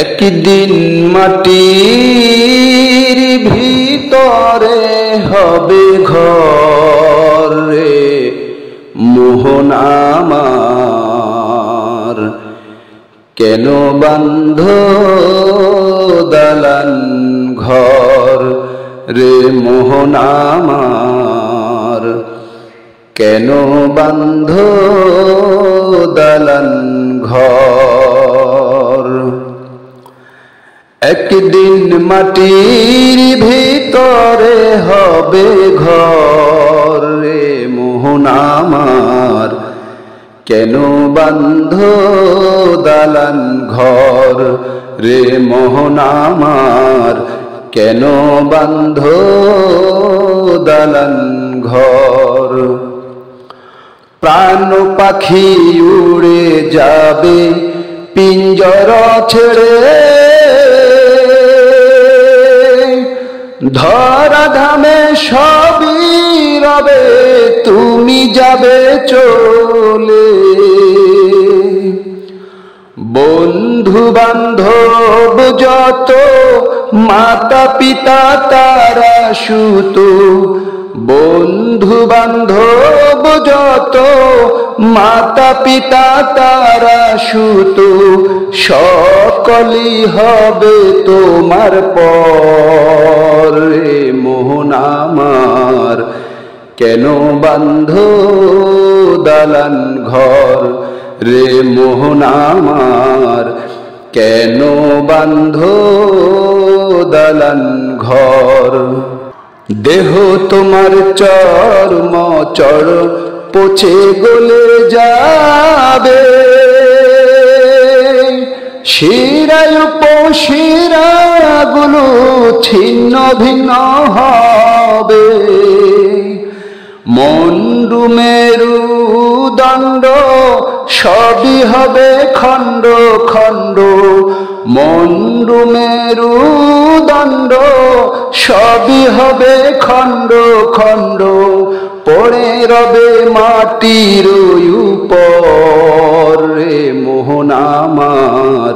একদিন মাটির ভিতরে হবে ঘর রে মোহন আমার, কেন বান্ধ দালান ঘর রে মোহন আমার, কেন বান্ধ দালান ঘর। একদিন মাটির ভিতরে হবে ঘর রে মোহন আমার, কেন বান্ধ দালান ঘর রে মোহন আমার, কেন বান্ধ দালান ঘর। প্রাণ পাখি উড়ে যাবে পিঞ্জর ছেড়ে, ধরা ধামে সবই রবে তুমি যাবে চলে। বন্ধু বান্ধব যত মাতা পিতা তারা সুত, বন্ধু বান্ধব যত মাতা পিতা তারা সুত, সকলই হবে তোমার পর রে মোহন আমার, কেন বান্ধ দালান ঘর রে মোহন আমার, কেন বান্ধ দালান ঘর। দেহ তোমার চর্ম চর পচে গলে যাবে, শিরায় উপশিরাগুলো ছিন্ন ভিন্ন হবে। মন্ডু মেরু দণ্ড সবই হবে খণ্ড খণ্ড, মন্ডু মেরু দণ্ড সবই হবে খণ্ড খণ্ড। পড়ে রবে মাটির উপর রে মোহন আমার,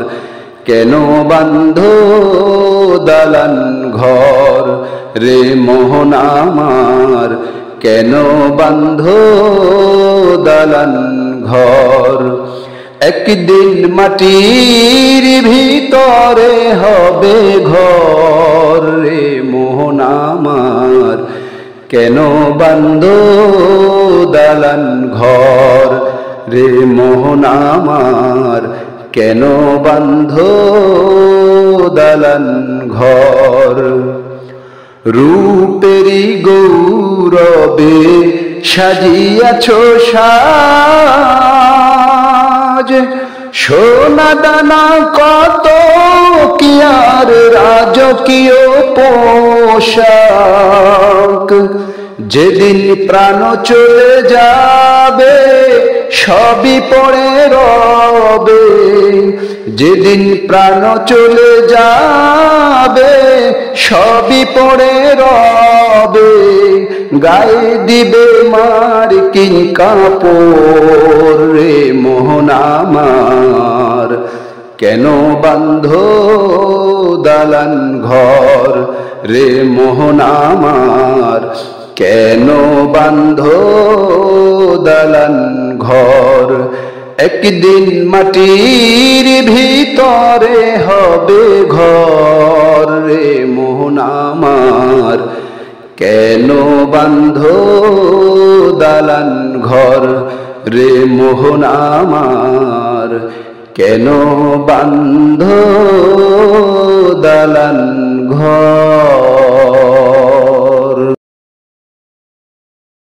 কেন বান্ধ দালান ঘর রে মোহন আমার, কেন বান্ধ দালান ঘর। একদিন মাটির ভিতরে হবে ঘর রে মোহন আমার, কেন বান্ধ দালান ঘর রে মোহন আমার, কেন বান্ধ দালান ঘর। রূপেরি গৌরবে সাজিয়াছ সাজ, সোনা দানা কত কি আর রাজকীয় পোশাক। যেদিন প্রাণ চলে যাবে সবই পড়ে রবে, যেদিন প্রাণ চলে যাবে সবই পড়ে রবে। গায়ে দিবে মার্কিন কাপড় রে মোহন আমার, কেন বান্ধ দালান ঘর রে মোহন আমার, কেন বান্ধ দালান ঘর। একদিন মাটির ভিতরে হবে ঘর রে মোহন আমার, কেন বান্ধ দালান ঘর রে মোহন আমার, কেন বান্ধ দালান ঘর।